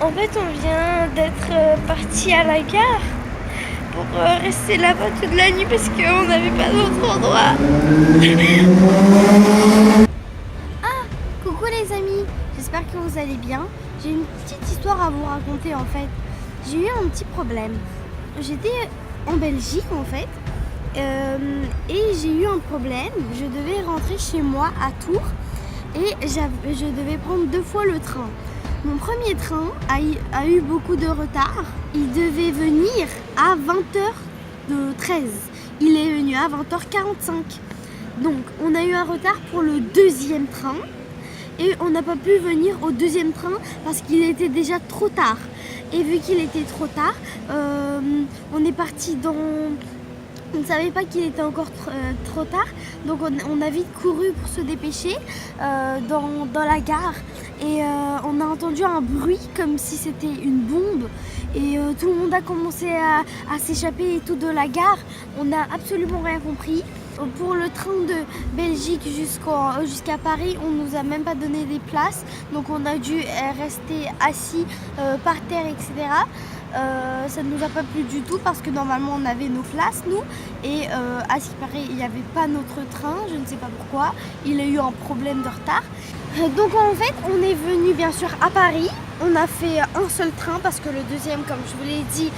En fait, on vient d'être parti à la gare pour rester là-bas toute la nuit parce qu'on n'avait pas d'autre endroit. Coucou les amis, j'espère que vous allez bien. J'ai une petite histoire à vous raconter en fait. J'ai eu un petit problème. J'étais en Belgique en fait et j'ai eu un problème. Je devais rentrer chez moi à Tours et je devais prendre 2 fois le train. Mon premier train a eu beaucoup de retard. Il devait venir à 20h13. Il est venu à 20h45. Donc on a eu un retard pour le deuxième train. Et on n'a pas pu venir au deuxième train parce qu'il était déjà trop tard. Et vu qu'il était trop tard, on est parti dans... On ne savait pas qu'il était encore trop tard, donc on a vite couru pour se dépêcher dans la gare. Et on a entendu un bruit comme si c'était une bombe. Et tout le monde a commencé à s'échapper et tout de la gare. On n'a absolument rien compris. Pour le train de Belgique jusqu'à Paris, on nous a même pas donné des places. Donc on a dû rester assis par terre, etc. Ça ne nous a pas plu du tout parce que normalement on avait nos places nous. Et à ce qui paraît, il n'y avait pas notre train, je ne sais pas pourquoi. Il a eu un problème de retard. Donc en fait, on est venu bien sûr à Paris. On a fait un seul train parce que le deuxième, comme je vous l'ai dit,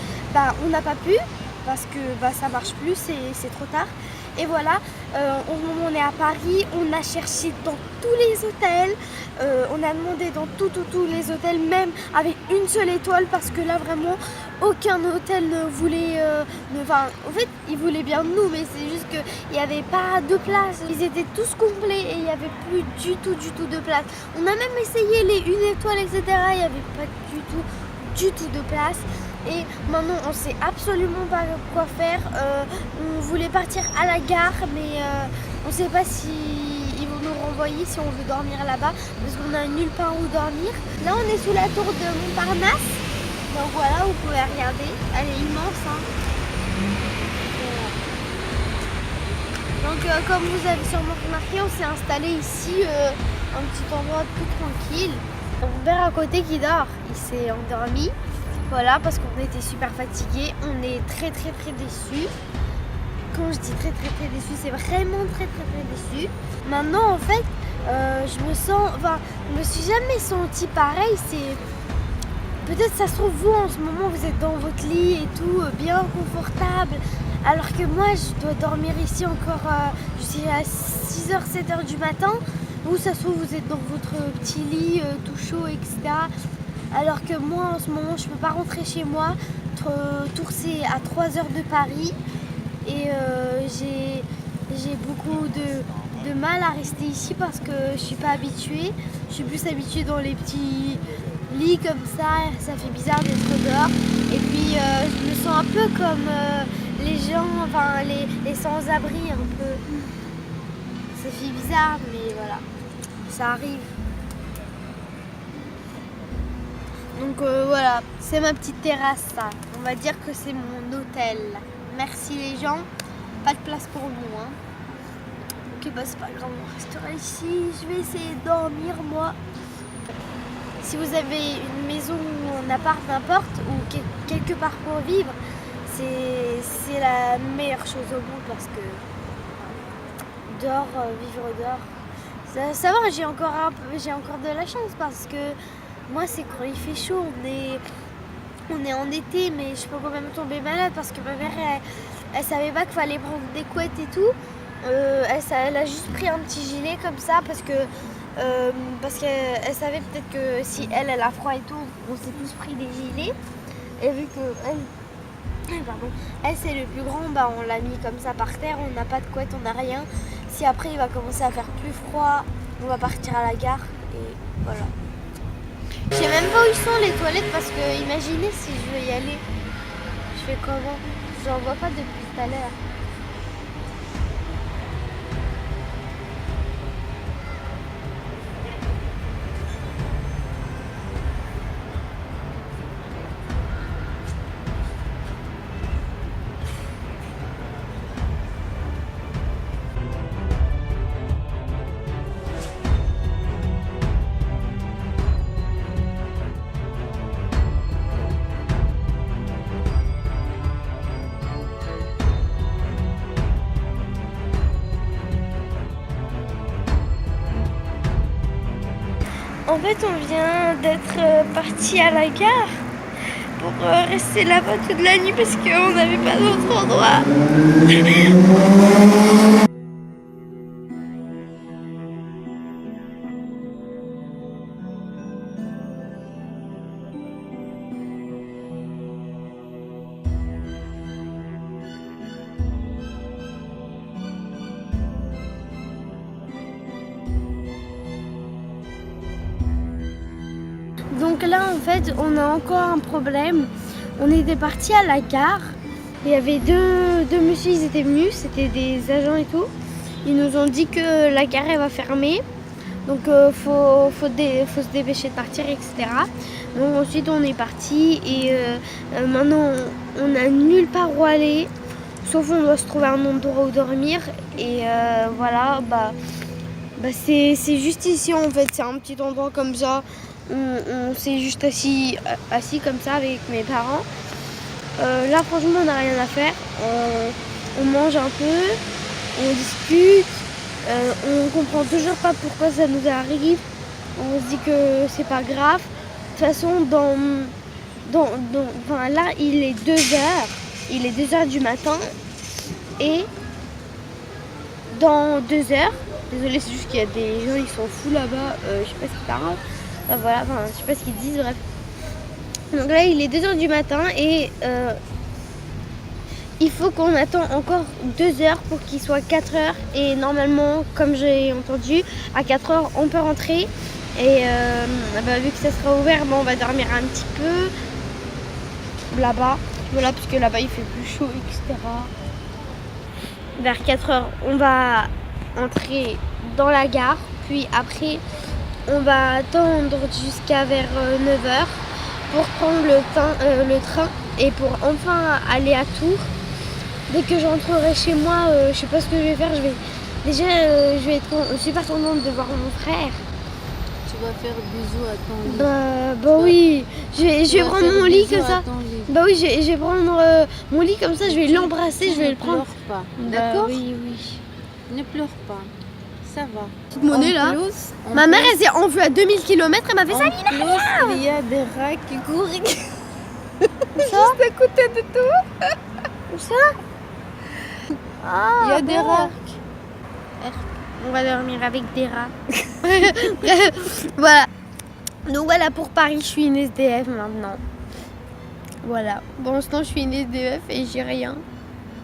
on n'a pas pu parce que ça marche plus, c'est trop tard. Et voilà, au moment où on est à Paris, on a cherché dans tous les hôtels, on a demandé dans tous les hôtels, même avec une seule étoile, parce que là vraiment, aucun hôtel ne voulait, en fait, ils voulaient bien de nous, mais c'est juste qu'il n'y avait pas de place. Ils étaient tous complets et il n'y avait plus du tout de place. On a même essayé les une étoile, etc. Il n'y avait pas du tout de place. Et maintenant on sait absolument pas quoi faire. On voulait partir à la gare, mais on ne sait pas si ils vont nous renvoyer si on veut dormir là-bas, parce qu'on a nulle part où dormir. Là on est sous la tour de Montparnasse, donc voilà, vous pouvez regarder, elle est immense hein. Donc comme vous avez sûrement remarqué, on s'est installé ici, un petit endroit plus tranquille. Mon père à côté qui dort, il s'est endormi. Voilà, parce qu'on était super fatigués, on est très déçus. Quand je dis très déçus, c'est vraiment très déçus. Maintenant en fait, je me suis jamais sentie pareil. Peut-être ça se trouve vous en ce moment vous êtes dans votre lit et tout, bien confortable. Alors que moi je dois dormir ici encore jusqu'à 6h, 7h du matin. Ou ça se trouve vous êtes dans votre petit lit tout chaud, etc. Alors que moi en ce moment je peux pas rentrer chez moi. Tours c'est à 3 heures de Paris. Et j'ai beaucoup de mal à rester ici parce que je suis pas habituée. Je suis plus habituée dans les petits lits comme ça fait bizarre d'être dehors. Et puis je me sens un peu comme les gens, enfin les sans-abri un peu. Ça fait bizarre mais voilà, ça arrive. Donc voilà, c'est ma petite terrasse ça. On va dire que c'est mon hôtel. Merci les gens, pas de place pour nous hein. Ok c'est pas grave, on restera ici. Je vais essayer de dormir moi. Si vous avez une maison ou un appart, n'importe, ou quelque part pour vivre, c'est la meilleure chose au monde parce que vivre dehors, ça va, j'ai encore de la chance parce que moi c'est quand il fait chaud, on est en été, mais je peux quand même tomber malade parce que ma mère elle savait pas qu'il fallait prendre des couettes et tout. Elle a juste pris un petit gilet comme ça parce qu'elle savait peut-être que si elle a froid et tout, on s'est tous pris des gilets. Et vu que elle c'est le plus grand, on l'a mis comme ça par terre, on n'a pas de couette, on n'a rien. Si après il va commencer à faire plus froid, on va partir à la gare et voilà. Je sais même pas où sont les toilettes parce que imaginez si je veux y aller. Je fais comment? J'en vois pas depuis tout à l'heure. En fait, on vient d'être parti à la gare pour rester là-bas toute la nuit parce qu'on n'avait pas d'autre endroit. Donc là, en fait, on a encore un problème. On était parti à la gare. Il y avait deux messieurs, ils étaient venus, c'était des agents et tout. Ils nous ont dit que la gare elle va fermer. Donc faut se dépêcher de partir, etc. Donc ensuite on est parti et maintenant on a nulle part où aller. Sauf on doit se trouver un endroit où dormir. Et voilà, c'est juste ici en fait, c'est un petit endroit comme ça. On s'est juste assis comme ça avec mes parents. Là franchement on n'a rien à faire. On mange un peu, on discute, on comprend toujours pas pourquoi ça nous arrive. On se dit que c'est pas grave. De toute façon là il est 2h du matin et dans 2h, désolé c'est juste qu'il y a des gens ils sont fous là-bas, je sais pas ce qu'ils parlent. Voilà, je sais pas ce qu'ils disent, bref. Donc là, il est 2h du matin et il faut qu'on attend encore 2h pour qu'il soit 4h. Et normalement, comme j'ai entendu, à 4h, on peut rentrer. Et vu que ça sera ouvert, on va dormir un petit peu là-bas. Voilà, parce que là-bas, il fait plus chaud, etc. Vers 4h, on va entrer dans la gare. Puis après, on va attendre jusqu'à vers 9h pour prendre le train et pour enfin aller à Tours. Dès que j'entrerai chez moi, je sais pas ce que je vais faire. Je vais être super contente de voir mon frère. Tu vas faire bisous à ton lit. Oui, je vais prendre mon lit comme ça. Oui, je vais prendre mon lit comme ça, je vais l'embrasser, je vais le prendre. Ne pleure pas, d'accord? Oui. Ne pleure pas. Ça va. Petite monnaie là. Ma mère elle s'est enfuie à 2000 km, elle m'a fait ça. Il y a des rats qui courent. Juste à côté de toi. Où ça? Il y a des rats. On va dormir avec des rats. Voilà. Donc voilà, pour Paris, je suis une SDF maintenant. Voilà. Pour l'instant, je suis une SDF et j'ai rien.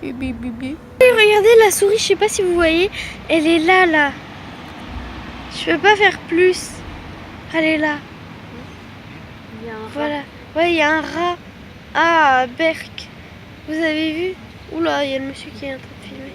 Regardez la souris, je sais pas si vous voyez, elle est là. Je peux pas faire plus. Elle est là. Voilà. Ouais, il y a un rat. Ah, Berk. Vous avez vu? Oula, il y a le monsieur qui est en train de filmer.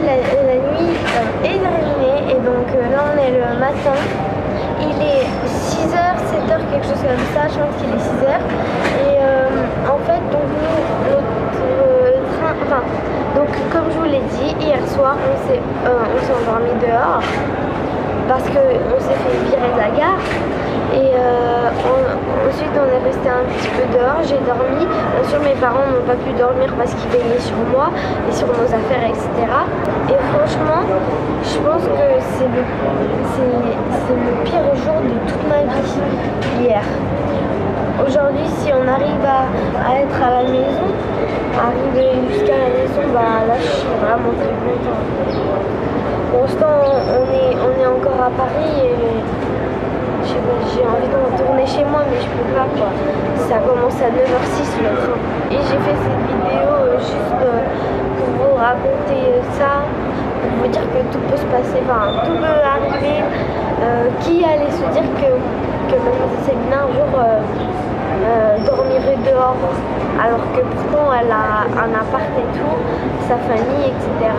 La nuit est terminée et donc là on est le matin. Il est 6h, 7h, quelque chose comme ça, je pense qu'il est 6h. Et en fait, donc nous, notre train, donc comme je vous l'ai dit, hier soir on s'est endormi dehors parce qu'on s'est fait virer de la gare. Et ensuite on est resté un petit peu dehors, j'ai dormi. Bien sûr mes parents n'ont pas pu dormir parce qu'ils veillaient sur moi et sur nos affaires, etc. Et franchement, je pense que c'est le pire jour de toute ma vie hier. aujourd'hui, si on arrive à être à la maison, arriver jusqu'à la maison, bah là je suis vraiment très contente. Pour l'instant, on est encore à Paris et je sais pas, j'ai envie de retourner chez moi, mais je peux pas quoi. Ça commence à 9h06 le train. Et j'ai fait cette vidéo juste pour vous raconter ça, pour vous dire que tout peut se passer, enfin tout peut arriver. Qui allait se dire que Mademoiselle Sabina un jour dormirait dehors, alors que pourtant elle a un appart et tout, sa famille, etc.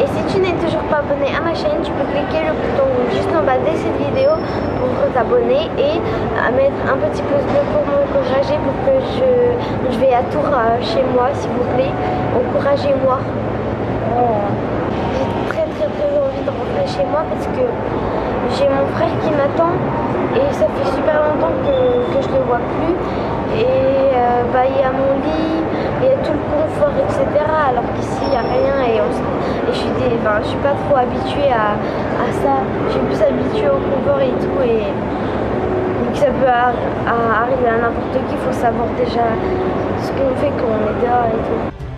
Et si tu n'es toujours pas abonné à ma chaîne, tu peux cliquer le bouton juste en bas de cette vidéo pour t'abonner et mettre un petit pouce bleu pour m'encourager, pour que je vais à Tours chez moi, s'il vous plaît. Encouragez-moi. J'ai très envie de rentrer chez moi parce que j'ai mon frère qui m'attend et ça fait super longtemps que je le vois plus. Et il y a mon lit, il y a tout le confort, etc. Alors qu'ici il n'y a rien et je suis pas trop habituée à ça. Je suis plus habituée au confort et tout. Et donc ça peut arriver à n'importe qui, il faut savoir déjà ce qu'on fait quand on est dehors et tout.